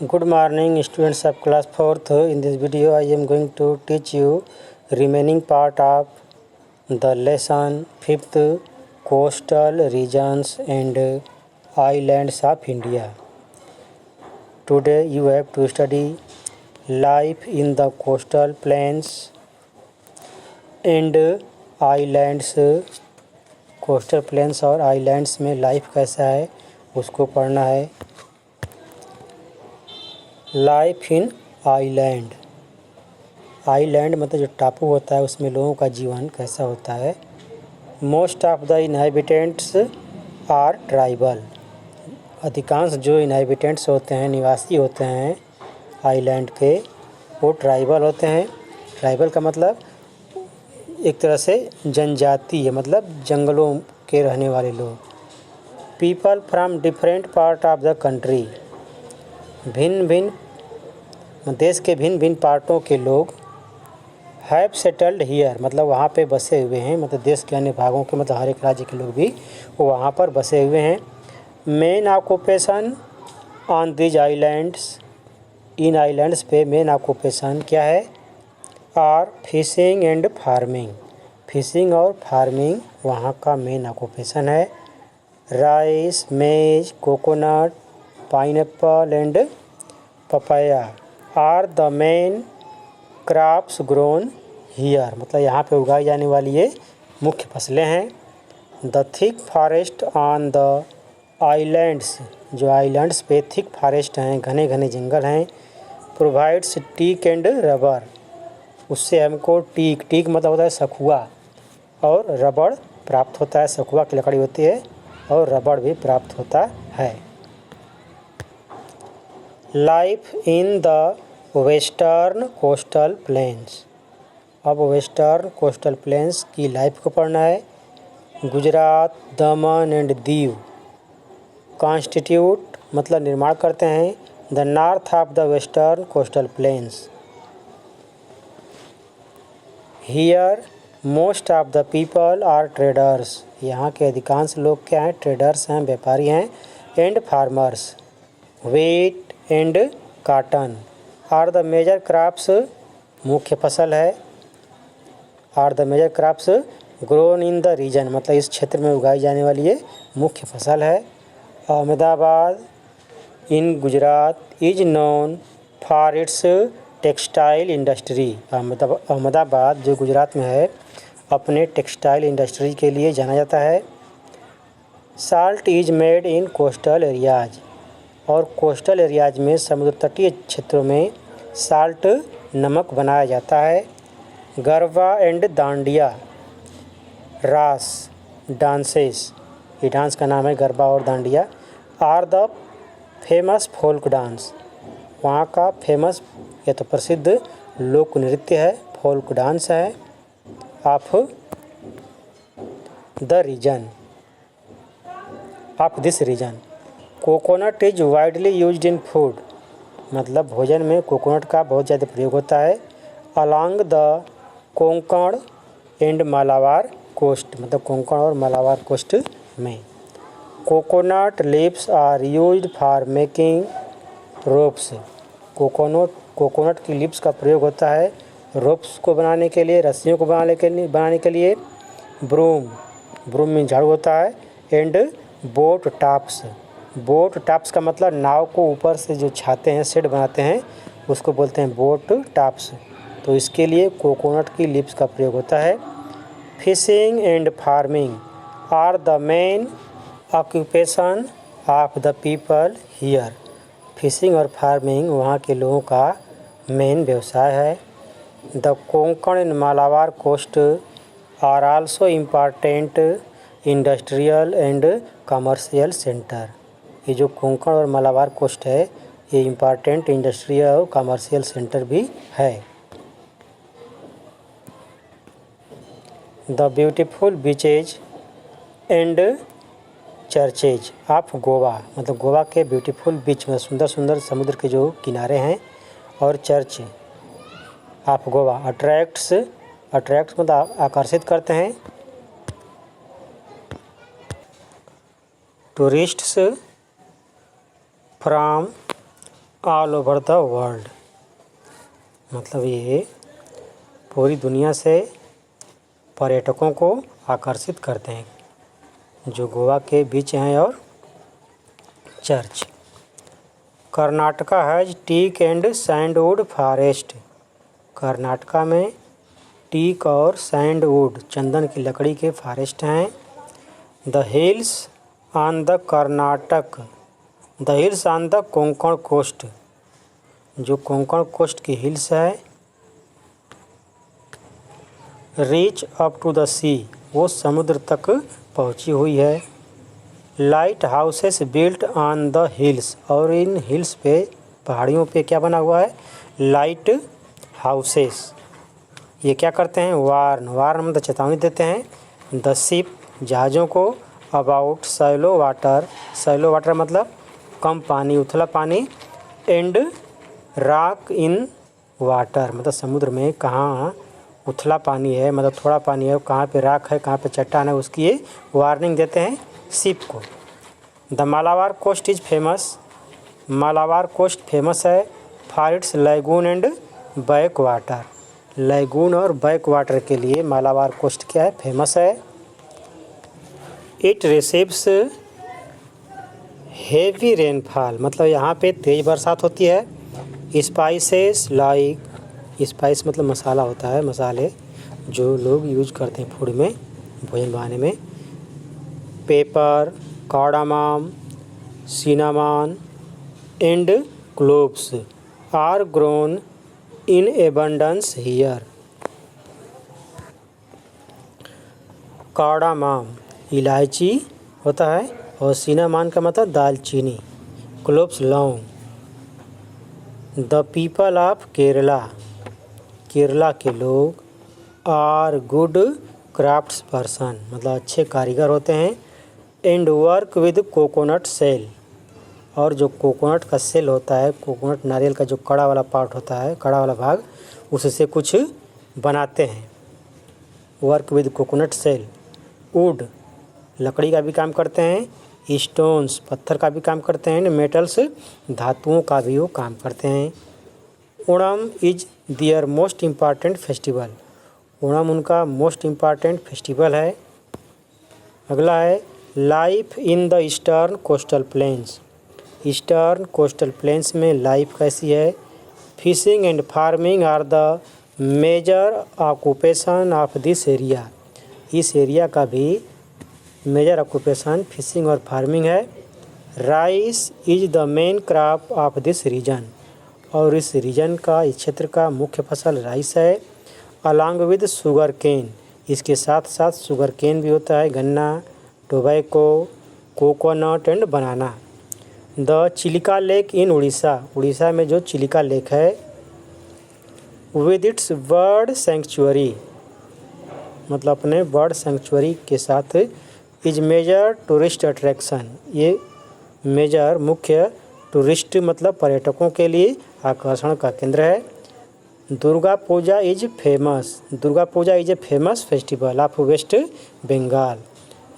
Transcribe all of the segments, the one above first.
Good morning, students of class 4th. In this video, I am going to teach you remaining part of the lesson 5th, coastal regions and islands of India. Today, you have to study life in the coastal plains and islands. Coastal plains और islands में life कैसा है उसको पढ़ना है। Life इन island, island मतलब जो टापू होता है उसमें लोगों का जीवन कैसा होता है। Most of the inhabitants are tribal, अधिकांश जो इनहैबिटेंट्स होते हैं, निवासी होते हैं आइलैंड के, वो ट्राइबल होते हैं। ट्राइबल का मतलब एक तरह से जनजाति है, मतलब जंगलों के रहने वाले लोग। People from different part of the country, भिन्न भिन्न देश के भिन्न भिन्न पार्टों के लोग। हैव सेटल्ड हियर मतलब वहाँ पे बसे हुए हैं, मतलब देश के अन्य भागों के, मतलब हर एक राज्य के लोग भी वो वहाँ पर बसे हुए हैं। Main occupation on these islands, इन आइलैंड्स पे मेन ऑक्यूपेशन क्या है? Are fishing and farming, fishing और फार्मिंग वहाँ का मेन ऑक्यूपेशन है। Rice, maize, coconut, pineapple and papaya are the main crops grown here, मतलब यहाँ पे उगाई जाने वाली ये मुख्य फसलें हैं। The thick forest on the islands, जो आइलैंड्स पे थिक फॉरेस्ट हैं, घने घने जंगल हैं। प्रोवाइड्स टीक एंड रबर, उससे हमको टीक मतलब होता है सखुआ, और रबड़ प्राप्त होता है। सखुआ की लकड़ी होती है और रबड़ भी प्राप्त होता है। Life in the western coastal planes, अब वेस्टर्न कोस्टल प्लेन्स की लाइफ को पढ़ना है। गुजरात, दमन एंड दीव कॉन्स्टिट्यूट मतलब निर्माण करते हैं the north of the western coastal plains. Here most of the people are traders, यहाँ के अधिकांश लोग क्या हैं? ट्रेडर्स हैं, व्यापारी हैं। And farmers, wheat and cotton are the major crops, मुख्य फसल है। Are the major crops grown in the region, मतलब इस क्षेत्र में उगाई जाने वाली ये मुख्य फसल है। Ahmedabad in Gujarat is known for its textile industry, Ahmedabad जो गुजरात में है अपने टेक्सटाइल इंडस्ट्री के लिए जाना जाता है। Salt is made in coastal areas, और कोस्टल एरियाज में समुद्र तटीय क्षेत्रों में साल्ट नमक बनाया जाता है। गरबा एंड दांडिया, रास डांसेस, ये डांस का नाम है गरबा और dandiya, are the famous folk dance, वहाँ का फेमस या तो प्रसिद्ध लोक नृत्य है, फोल्क डांस है। Of the region, of this region. Coconut is widely used in food, मतलब भोजन में कोकोनट का बहुत ज़्यादा प्रयोग होता है। Along the Konkan and Malabar coast, मतलब कोंकण और मालाबार कोस्ट में। Coconut leaves are used for making ropes, coconut की लिप्स का प्रयोग होता है रोप्स को बनाने के लिए, रस्सियों को बनाने के लिए। ब्रूम में झाड़ू होता है। And boat tops, boat tops का मतलब नाव को ऊपर से जो छाते हैं, शेड बनाते हैं, उसको बोलते हैं बोट टॉप्स, तो इसके लिए कोकोनट की लिप्स का प्रयोग होता है। Fishing and farming are the main occupation of the people here, fishing और फार्मिंग वहाँ के लोगों का मेन व्यवसाय है। The Konkan and Malabar coast are also important industrial and commercial center, ये जो कोंकण और मालाबार कोस्ट है ये इम्पॉर्टेंट इंडस्ट्रियल और कमर्शियल सेंटर भी है। The beautiful beaches and churches of Goa, मतलब गोवा के ब्यूटीफुल बीच में सुंदर सुंदर समुद्र के जो किनारे हैं, और चर्च ऑफ गोवा अट्रैक्ट मतलब आकर्षित करते हैं tourists from all over the world, मतलब ये पूरी दुनिया से पर्यटकों को आकर्षित करते हैं, जो गोवा के बीच हैं और church. Karnataka has teak and sandwood forest, Karnataka में टीक और सैंडवुड चंदन की लकड़ी के फॉरेस्ट हैं। The hills on the Konkan coast, जो कोंकण कोस्ट की हिल्स है। Reach up to the sea, वो समुद्र तक पहुंची हुई है। Lighthouses built on the hills, और इन हिल्स पे, पहाड़ियों पे क्या बना हुआ है? Light houses. ये क्या करते हैं? वार्न मतलब चेतावनी देते हैं। द शिप, जहाज़ों को। अबाउट सैलो वाटर मतलब कम पानी, उथला पानी। एंड रॉक इन वाटर, मतलब समुद्र में कहाँ उथला पानी है, मतलब थोड़ा पानी है, कहाँ पे राख है, कहाँ पे चट्टान है, उसकी ये वार्निंग देते हैं शिप को। The Malabar coast is famous, Malabar coast famous है for its lagoon and back water, lagoon और बैक वाटर के लिए मालाबार कोस्ट क्या है? फेमस है। इट रिसीव्स हेवी रेनफॉल, मतलब यहाँ पे तेज़ बरसात होती है। स्पाइसेस लाइक, स्पाइस मतलब मसाला होता है, मसाले जो लोग यूज करते हैं फूड में, भोजन बनाने में। Pepper, cardamom, cinnamon and cloves are grown in abundance here. Cardamom इलायची होता है, और सिनामन का मतलब दालचीनी, क्लोव्स लौंग। The people of Kerala, Kerala के लोग आर गुड क्राफ्ट्स पर्सन, मतलब अच्छे कारीगर होते हैं। And work with coconut shell, और जो कोकोनट का सेल होता है, कोकोनट नारियल का जो कड़ा वाला पार्ट होता है, कड़ा वाला भाग, उससे कुछ बनाते हैं। Work with coconut shell. Wood लकड़ी का भी काम करते हैं। स्टोन्स पत्थर का भी काम करते हैं। मेटल्स धातुओं का भी वो काम करते हैं। Onam is their most important festival, Onam उनका मोस्ट इम्पॉर्टेंट फेस्टिवल है। अगला है life in the eastern coastal plains, eastern coastal plains में लाइफ कैसी है? Fishing and farming are the major occupation of this area, इस एरिया का भी मेजर ऑक्यूपेशन फिशिंग और फार्मिंग है। Rice is the main crop of this region, और इस रीजन का, इस क्षेत्र का मुख्य फसल राइस है। अलॉन्ग विद शुगर केन, इसके साथ साथ शुगर केन भी होता है, गन्ना, tobacco, coconut and banana. The Chilika lake in Orissa, Orissa में जो चिलिका लेक है, विद इट्स बर्ड सेंचुरी, मतलब अपने बर्ड सेंचुरी के साथ, इज मेजर टूरिस्ट अट्रैक्शन, ये मेजर मुख्य टूरिस्ट मतलब पर्यटकों के लिए आकर्षण का केंद्र है। Durga Puja is famous, Durga Puja is a famous festival of West Bengal,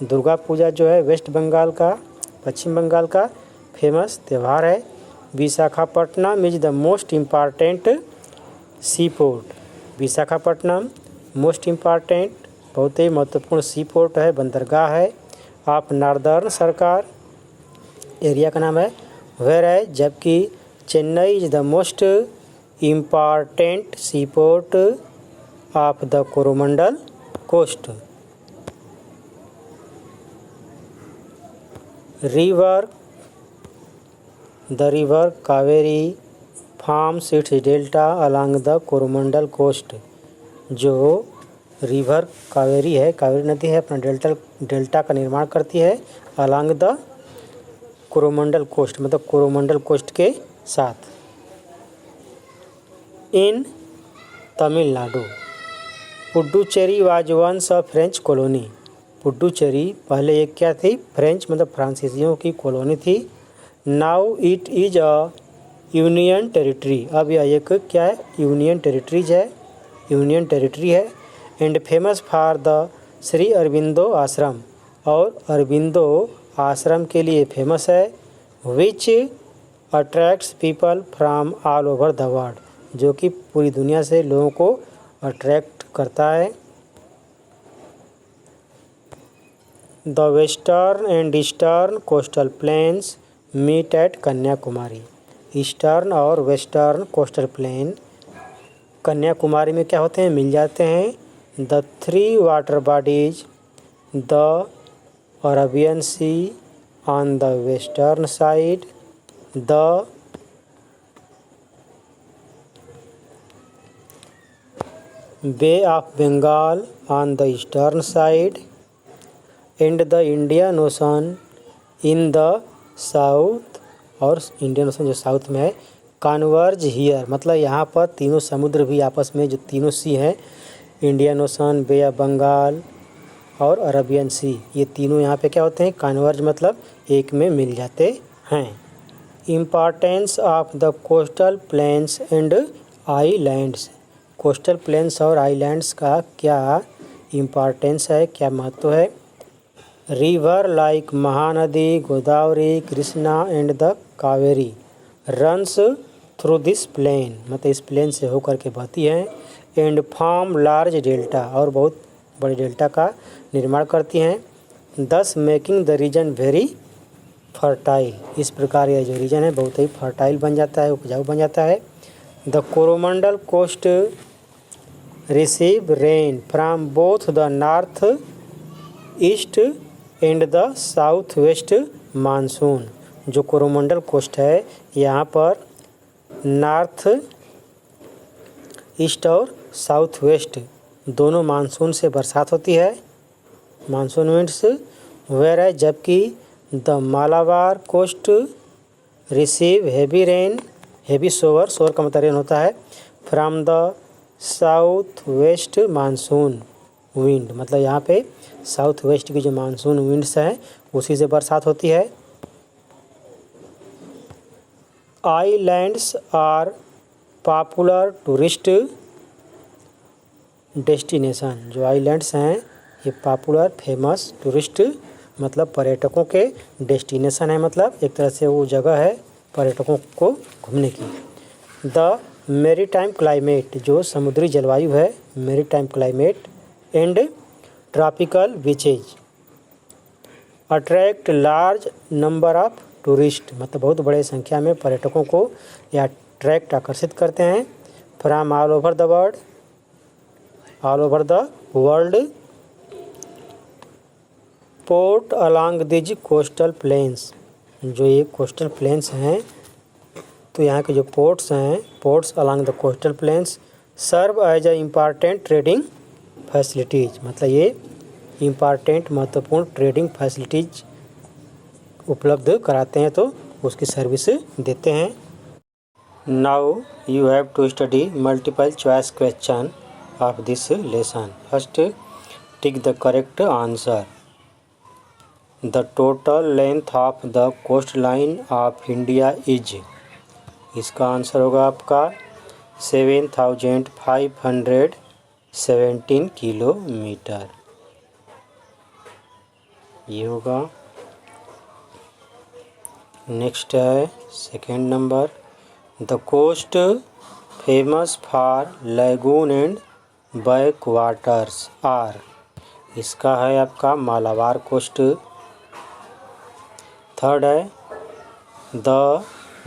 Durga Puja जो है वेस्ट बंगाल का, पश्चिम बंगाल का फेमस त्यौहार है। Visakhapatnam is the most important sea port, Visakhapatnam most important बहुत ही महत्वपूर्ण सी पोर्ट है, बंदरगाह है। ऑफ नॉर्दर्न सरकार, एरिया का नाम है। वेयर है, जबकि Chennai is the most important sea port of the Coromandel coast. River, the river Kaveri forms its delta along the Coromandel coast, जो रिवर कावेरी है, कावेरी नदी है, अपना डेल्टा का निर्माण करती है अलोंग द कोरोमंडल कोस्ट, मतलब कोरोमंडल कोस्ट के साथ। In Tamil Nadu, Puducherry was once a French colony, Puducherry पहले एक क्या थी? फ्रेंच मतलब फ्रांसीसियों की कॉलोनी थी। Now it is a union territory, अब यह एक क्या है? यूनियन टेरिटरीज है, यूनियन टेरिटरी है। And famous for the Shri Aurobindo Ashram, और अरबिंदो आश्रम के लिए फेमस है। Which attracts people from all over the world, जो कि पूरी दुनिया से लोगों को अट्रैक्ट करता है। The western and eastern coastal plains meet at Kanyakumari. Eastern और वेस्टर्न कोस्टल प्लेन कन्याकुमारी में क्या होते हैं, मिल जाते हैं। The 3 water bodies, the Arabian sea on the western side, the bay of Bengal on the eastern side and the Indian ocean in the south, और Indian ocean जो साउथ में है, कन्वर्ज हियर, मतलब यहाँ पर तीनों समुद्र भी आपस में, जो तीनों सी हैं, Indian ocean, bay of Bengal और अरबियन सी, ये तीनों यहाँ पे क्या होते हैं, कन्वर्ज मतलब एक में मिल जाते हैं। Importance of the coastal plains and islands. Coastal plains और आइलैंड्स का क्या इम्पॉर्टेंस है, क्या महत्व है। River like Mahanadi, Godavari, Krishna and the Kaveri runs through this plain, मतलब इस प्लेन से होकर के बहती हैं। एंड फॉर्म लार्ज डेल्टा, और बहुत बड़े डेल्टा का निर्माण करती हैं। Thus making the region very fertile, इस प्रकार यह जो रीजन है बहुत ही फर्टाइल बन जाता है, उपजाऊ बन जाता है। The Coromandel coast receive rain from both the north east and the south west monsoon. जो कोरोमंडल कोस्ट है, यहाँ पर नॉर्थ ईस्ट और साउथ वेस्ट दोनों मानसून से बरसात होती है, मानसून विंड्स। वेयर है, जबकि the Malabar coast receive heavy rain, heavy shower, shower का मतलब रेन होता है, from the south west monsoon wind, मतलब यहाँ पे साउथ वेस्ट की जो मानसून विंड्स हैं उसी से बरसात होती है। Islands are popular tourist destination, जो आइलैंड्स हैं ये पॉपुलर फेमस टूरिस्ट मतलब पर्यटकों के डेस्टिनेशन है, मतलब एक तरह से वो जगह है पर्यटकों को घूमने की। द मेरीटाइम क्लाइमेट, जो समुद्री जलवायु है, maritime climate and tropical beaches attract large number of tourist, मतलब बहुत बड़े संख्या में पर्यटकों को यह अट्रैक्ट आकर्षित करते हैं। From all over the world, all over the world. Port along these coastal planes, जो ये कोस्टल प्लेन्स हैं तो यहाँ के जो पोर्ट्स हैं, ports along the coastal plains serve as a important trading facilities, मतलब ये इम्पॉर्टेंट महत्वपूर्ण ट्रेडिंग फैसिलिटीज़ उपलब्ध कराते हैं, तो उसकी सर्विस देते हैं। Now you have to study multiple choice question of this lesson. First, tick the correct answer. The total length of the coast line of India is, इसका आंसर होगा आपका 7517 किलोमीटर, ये होगा। नेक्स्ट है second number, the coast famous for lagoon and backwaters are, इसका है आपका Malabar coast. Third है, the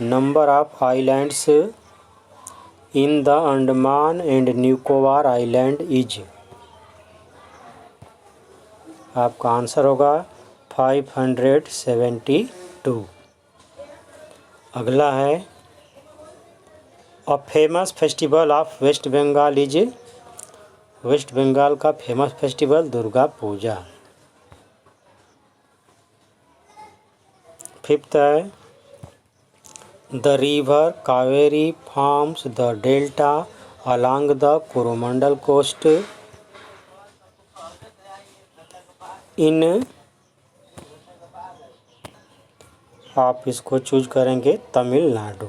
number of islands in the Andaman and Nicobar island is, आपका आंसर होगा 572। अगला है, a famous festival of West Bengal is, West Bengal का famous festival Durga Puja. Fifth है, the river Kaveri forms the delta along the Coromandel coast in, आप इसको choose करेंगे Tamil Nadu.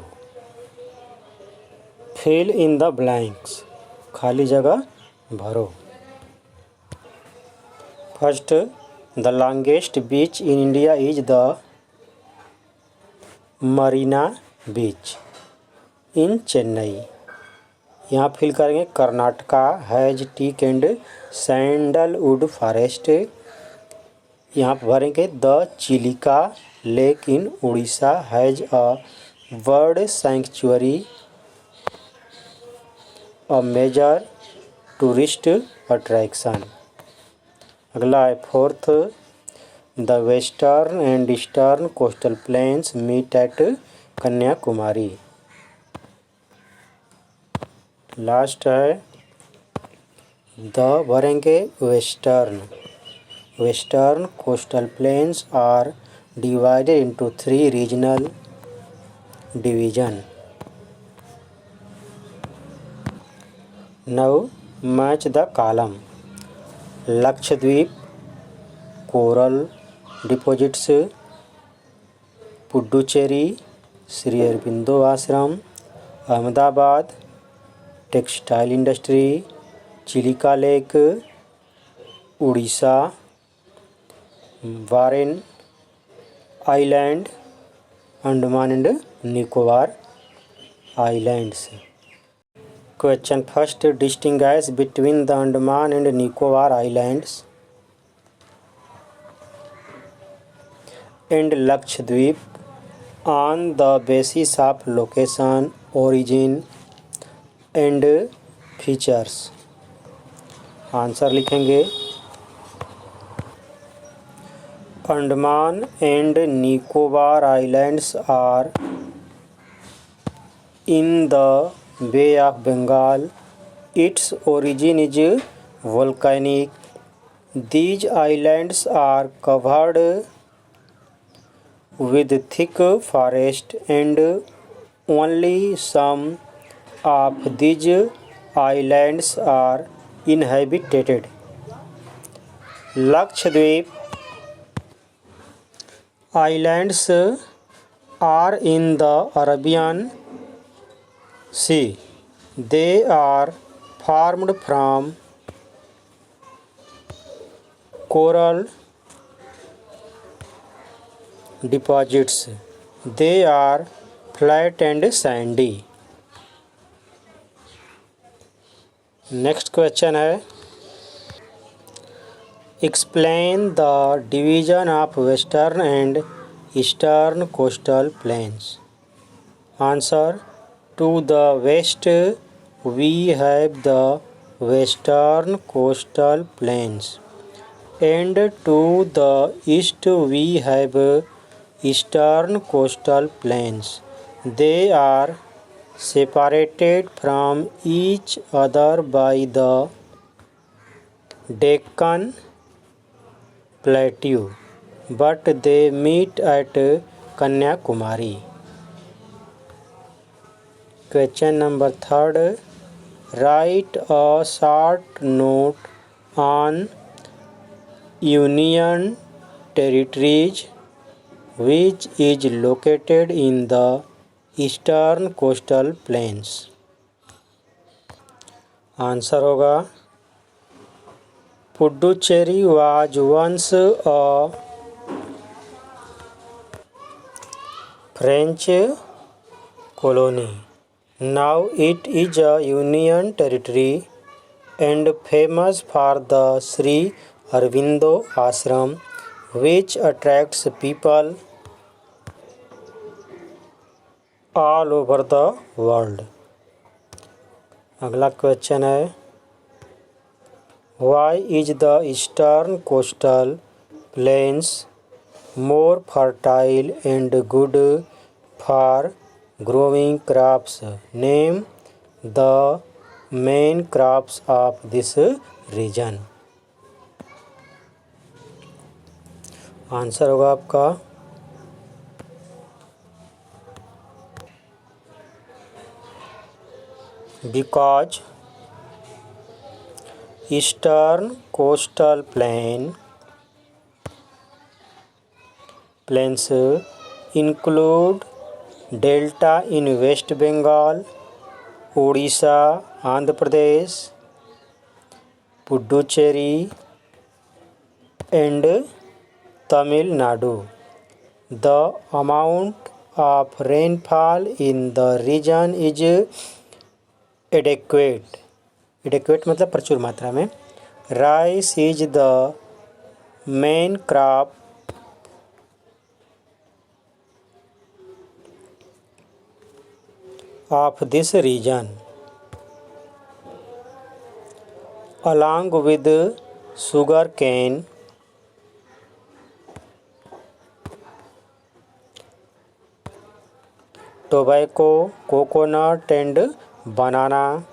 Fill in the blanks, खाली जगह भरो। First, the longest beach in India is the Marina beach in Chennai. यहाँ fill करेंगे Karnataka has teak and sandalwood forest. यहाँ पर भरेंगे the Chilika lake in Orissa has a bird sanctuary a major tourist attraction. अगला है fourth, the western and eastern coastal plains meet at Kanyakumari. Last है the भरेंगे western coastal plains are divided into 3 regional division. Now match the column. Lakshadweep coral deposits, Puducherry Shri Aurobindo Ashram, Ahmedabad textile industry, Chilika lake Orissa, barren island Andaman and Nicobar islands. Question first, distinguish between the Andaman and Nicobar islands and Lakshadweep on the basis of location, origin and features. Answer लिखेंगे Andaman and Nicobar islands are in the bay of Bengal. Its origin is volcanic. These islands are covered with thick forest and only some of these islands are inhabited. Lakshadweep Islands are in the Arabian Sea. They are formed from coral deposits. They are flat and sandy. Next question है, explain the division of western and eastern coastal plains. Answer, to the west we have the western coastal plains and to the east we have eastern coastal plains. They are separated from each other by the Deccan Plateau, but they meet at Kanyakumari. Question number 3, write a short note on Union Territories which is located in the eastern coastal plains. Answer होगा, Puducherry was once a French colony. Now it is a union territory and famous for the Sri Aurobindo Ashram, which attracts people all over the world. अगला question है, why is the eastern coastal plains more fertile and good for growing crops? Name the main crops of this region. Answer होगा आपका because eastern coastal plains include delta in West Bengal, Odisha, Andhra Pradesh, Puducherry and Tamil Nadu. The amount of rainfall in the region is adequate. Adequate मतलब प्रचुर मात्रा में. Rice is the main crop of this region, along with sugar cane, tobacco, coconut and banana.